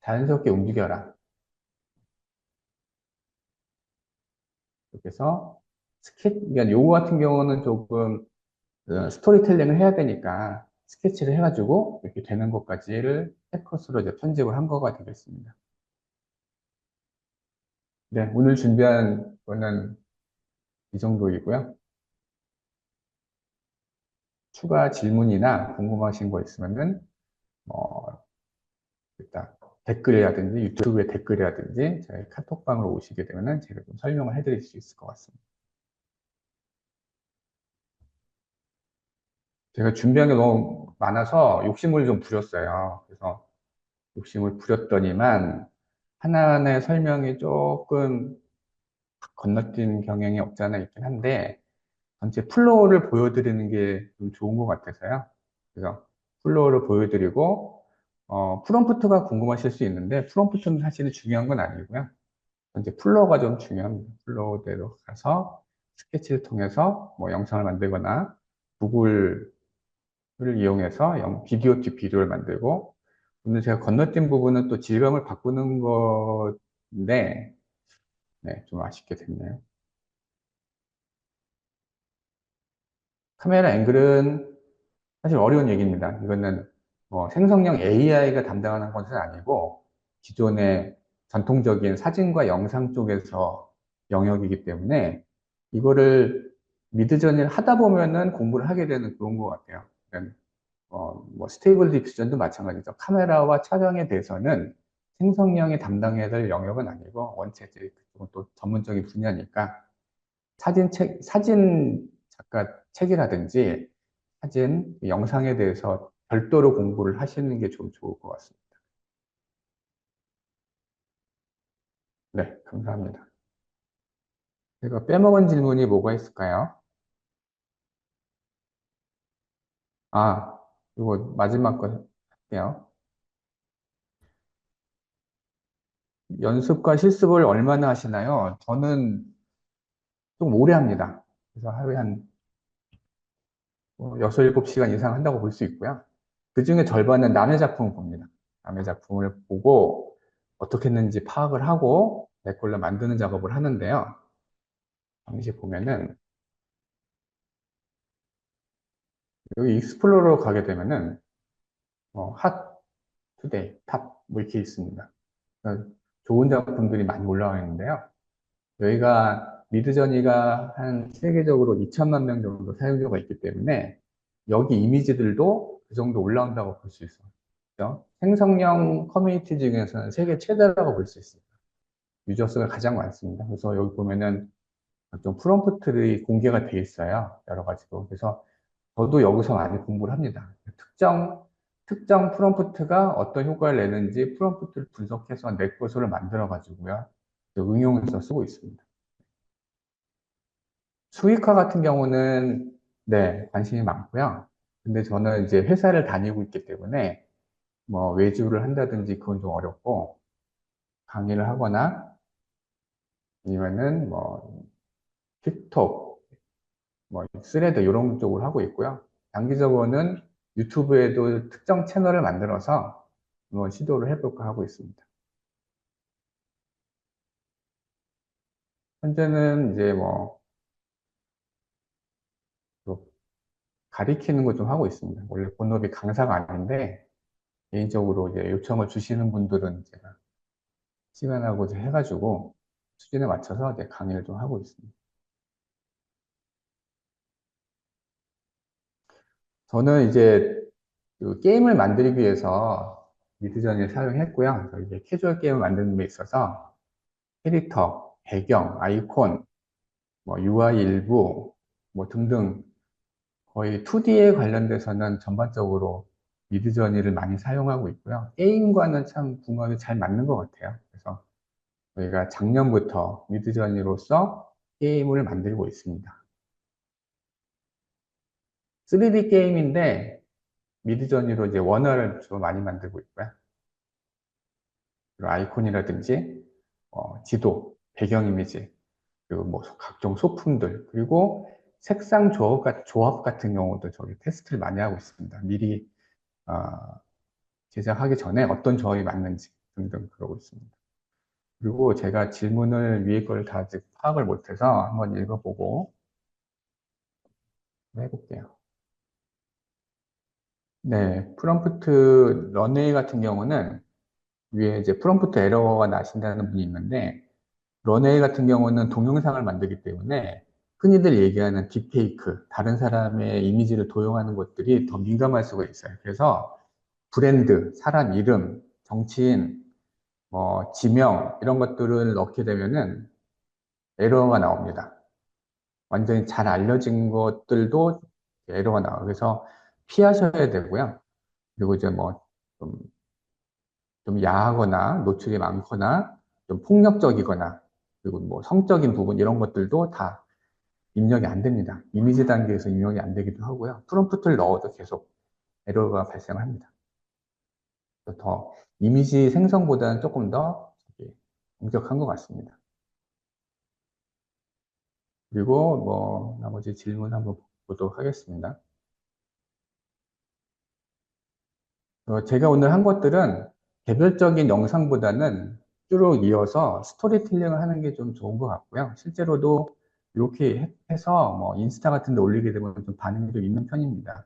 자연스럽게 움직여라. 이렇게 해서 그러니까 요거 같은 경우는 조금 스토리텔링을 해야 되니까 스케치를 해가지고 이렇게 되는 것까지를 캡컷으로 이제 편집을 한 거가 되겠습니다. 네, 오늘 준비한 거는 이 정도이고요. 추가 질문이나 궁금하신 거 있으면은 일단 댓글이라든지 유튜브에 댓글이라든지 저희 카톡방으로 오시게 되면은 제가 좀 설명을 해드릴 수 있을 것 같습니다. 제가 준비한 게 너무 많아서 욕심을 좀 부렸어요. 그래서 욕심을 부렸더니만 하나하나의 설명이 조금 건너뛴 경향이 없지 않아 있긴 한데 전체 플로우를 보여드리는 게 좀 좋은 것 같아서요. 그래서 플로우를 보여드리고, 프롬프트가 궁금하실 수 있는데, 프롬프트는 사실은 중요한 건 아니고요. 이제 플로우가 좀 중요합니다. 플로우대로 가서 스케치를 통해서 뭐 영상을 만들거나, 구글을 이용해서 비디오 팁 비디오를 만들고, 오늘 제가 건너뛴 부분은 또 질감을 바꾸는 건데, 네, 좀 아쉽게 됐네요. 카메라 앵글은 사실 어려운 얘기입니다. 이거는 생성형 AI가 담당하는 것은 아니고 기존의 전통적인 사진과 영상 쪽에서 영역이기 때문에 이거를 미드저니를 하다 보면은 공부를 하게 되는 그런 것 같아요. 그러니까 뭐 스테이블 디퓨전도 마찬가지죠. 카메라와 촬영에 대해서는 생성형이 담당해야 될 영역은 아니고 원체 이제 그쪽은 또 전문적인 분야니까 사진 작가 책이라든지 사진, 영상에 대해서 별도로 공부를 하시는 게 좀 좋을 것 같습니다. 네, 감사합니다. 제가 빼먹은 질문이 뭐가 있을까요? 아, 이거 마지막 거 할게요. 연습과 실습을 얼마나 하시나요? 저는 좀 오래 합니다. 그래서 하루에 한 6, 7시간 이상 한다고 볼 수 있고요. 그 중에 절반은 남의 작품을 봅니다. 남의 작품을 보고 어떻게 했는지 파악을 하고 내 걸로 만드는 작업을 하는데요. 당시 보면은 여기 익스플로러 가게 되면은 핫 투데이, 탑 뭐 이렇게 있습니다. 그러니까 좋은 작품들이 많이 올라와 있는데요. 여기가 미드저니가 한 세계적으로 2천만 명 정도 사용자가 있기 때문에 여기 이미지들도 그 정도 올라온다고 볼 수 있어요. 그죠? 생성형 커뮤니티 중에서는 세계 최대라고 볼 수 있습니다. 유저 수가 가장 많습니다. 그래서 여기 보면은 좀 프롬프트들이 공개가 돼 있어요. 여러 가지로. 그래서 저도 여기서 많이 공부를 합니다. 특정 프롬프트가 어떤 효과를 내는지 프롬프트를 분석해서 내 것으로 만들어가지고요. 응용해서 쓰고 있습니다. 수익화 같은 경우는, 네, 관심이 많고요. 근데 저는 이제 회사를 다니고 있기 때문에, 뭐, 외주를 한다든지 그건 좀 어렵고, 강의를 하거나, 아니면은 뭐, 틱톡, 뭐, 스레드 이런 쪽으로 하고 있고요. 장기적으로는 유튜브에도 특정 채널을 만들어서 한번 시도를 해볼까 하고 있습니다. 현재는 이제 뭐, 또 가리키는 거 좀 하고 있습니다. 원래 본업이 강사가 아닌데, 개인적으로 이제 요청을 주시는 분들은 제가 시간하고 이제 해가지고 수준에 맞춰서 이제 강의를 좀 하고 있습니다. 저는 이제 그 게임을 만들기 위해서 미드전을 사용했고요. 그래서 이제 캐주얼 게임을 만드는 데 있어서 캐릭터, 배경, 아이콘, 뭐 UI 일부, 뭐 등등 거의 2D에 관련돼서는 전반적으로 미드저니를 많이 사용하고 있고요. 게임과는 참 궁합이 잘 맞는 것 같아요. 그래서 저희가 작년부터 미드저니로서 게임을 만들고 있습니다. 3D 게임인데 미드저니로 이제 원화를 주로 많이 만들고 있고요. 그리고 아이콘이라든지 지도, 배경 이미지, 그리고 뭐 각종 소품들, 그리고 색상 조합 같은 경우도 저희 테스트를 많이 하고 있습니다. 미리 어, 제작하기 전에 어떤 조합이 맞는지 등등 그러고 있습니다. 그리고 제가 질문을 위에 걸 다 아직 파악을 못해서 한번 읽어보고 해볼게요. 네, 프롬프트 런웨이 같은 경우는 위에 이제 프롬프트 에러가 나신다는 분이 있는데 런웨이 같은 경우는 동영상을 만들기 때문에 흔히들 얘기하는 딥페이크, 다른 사람의 이미지를 도용하는 것들이 더 민감할 수가 있어요. 그래서 브랜드, 사람 이름, 정치인, 뭐 지명 이런 것들을 넣게 되면은 에러가 나옵니다. 완전히 잘 알려진 것들도 에러가 나와요. 그래서 피하셔야 되고요. 그리고 이제 좀 야하거나 노출이 많거나 좀 폭력적이거나 그리고 뭐 성적인 부분 이런 것들도 다 입력이 안 됩니다. 이미지 단계에서 입력이 안 되기도 하고요. 프롬프트를 넣어도 계속 에러가 발생합니다. 더 이미지 생성보다는 조금 더 엄격한 것 같습니다. 그리고 뭐 나머지 질문 한번 보도록 하겠습니다. 제가 오늘 한 것들은 개별적인 영상보다는 쭉 이어서 스토리텔링을 하는 게 좀 좋은 것 같고요. 실제로도 이렇게 해서 뭐 인스타 같은 데 올리게 되면 좀 반응이 좀 있는 편입니다.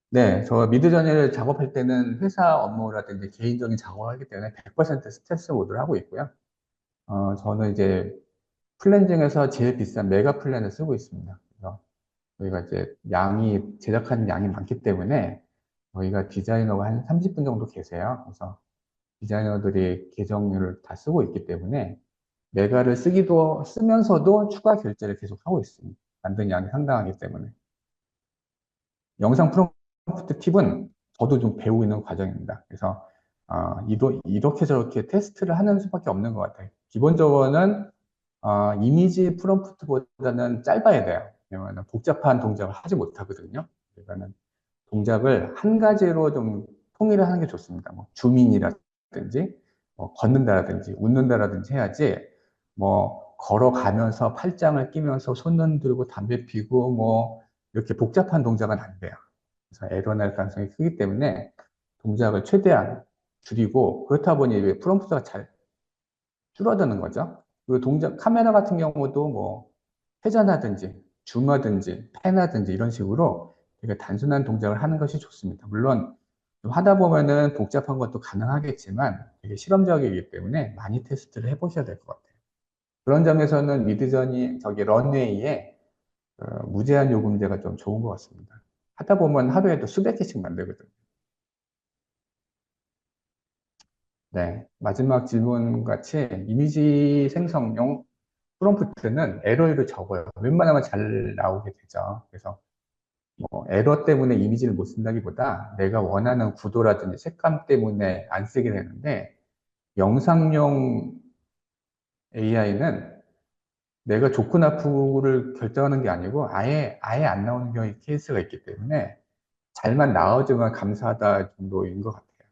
네, 저 미드저니를 작업할 때는 회사 업무라든지 개인적인 작업을 하기 때문에 100% 스트레스 모드를 하고 있고요. 저는 이제 플랜 중에서 제일 비싼 메가 플랜을 쓰고 있습니다. 그래서 저희가 이제 제작하는 양이 많기 때문에 저희가 디자이너가 한 30분 정도 계세요. 그래서 디자이너들이 계정을 다 쓰고 있기 때문에 메가를 쓰면서도 추가 결제를 계속 하고 있습니다. 만든 양이 상당하기 때문에. 영상 프롬프트 팁은 저도 좀 배우고 있는 과정입니다. 그래서 이렇게 저렇게 테스트를 하는 수밖에 없는 것 같아요. 기본적으로는 이미지 프롬프트보다는 짧아야 돼요. 왜냐하면 복잡한 동작을 하지 못하거든요. 그러니까는 동작을 한 가지로 좀 통일을 하는 게 좋습니다. 뭐 줌인이라든지, 뭐 걷는다라든지, 웃는다라든지 해야지, 뭐 걸어가면서 팔짱을 끼면서 손 흔들고 담배 피고 뭐 이렇게 복잡한 동작은 안 돼요. 그래서 에러 날 가능성이 크기 때문에 동작을 최대한 줄이고 그렇다 보니 왜 프롬프트가 잘 줄어드는 거죠. 그리고 카메라 같은 경우도 뭐 회전하든지 줌하든지 팬하든지 이런 식으로 되게 단순한 동작을 하는 것이 좋습니다. 물론 좀 하다 보면은 복잡한 것도 가능하겠지만 되게 실험적이기 때문에 많이 테스트를 해보셔야 될 것 같아요. 그런 점에서는 런웨이에 무제한 요금제가 좀 좋은 것 같습니다. 하다 보면 하루에도 수백 개씩 만들거든요. 네. 마지막 질문 같이 이미지 생성용 프롬프트는 에러율이 적어요. 웬만하면 잘 나오게 되죠. 그래서 뭐 에러 때문에 이미지를 못 쓴다기보다 내가 원하는 구도라든지 색감 때문에 안 쓰게 되는데 영상용 AI는 내가 좋고 나쁘고를 결정하는 게 아니고 아예 안 나오는 경우의 케이스가 있기 때문에 잘만 나와주면 감사하다 정도인 것 같아요.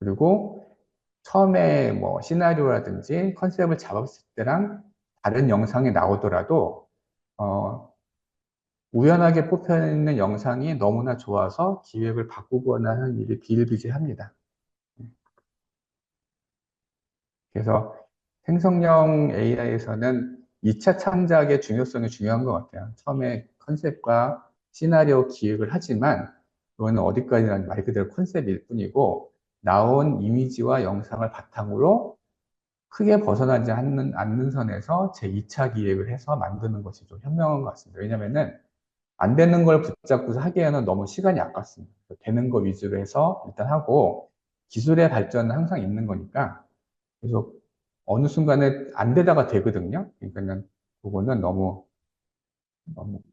그리고 처음에 뭐 시나리오라든지 컨셉을 잡았을 때랑 다른 영상이 나오더라도 어, 우연하게 뽑혀 있는 영상이 너무나 좋아서 기획을 바꾸거나 하는 일이 비일비재합니다. 그래서 생성형 AI에서는 2차 창작의 중요성이 중요한 것 같아요. 처음에 컨셉과 시나리오 기획을 하지만 그거는 어디까지나 말 그대로 컨셉일 뿐이고 나온 이미지와 영상을 바탕으로 크게 벗어나지 않는 선에서 제 2차 기획을 해서 만드는 것이 좀 현명한 것 같습니다. 왜냐면은 안 되는 걸 붙잡고서 하기에는 너무 시간이 아깝습니다. 되는 거 위주로 해서 일단 하고 기술의 발전은 항상 있는 거니까 그래서 어느 순간에 안 되다가 되거든요. 그러니까는 그거는 너무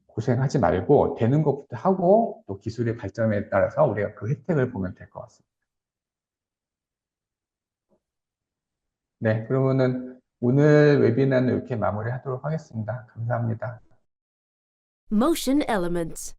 고생하지 말고 되는 것부터 하고 또 기술의 발전에 따라서 우리가 그 혜택을 보면 될 것 같습니다. 네, 그러면은 오늘 웨비나는 이렇게 마무리하도록 하겠습니다. 감사합니다. Motion Elements.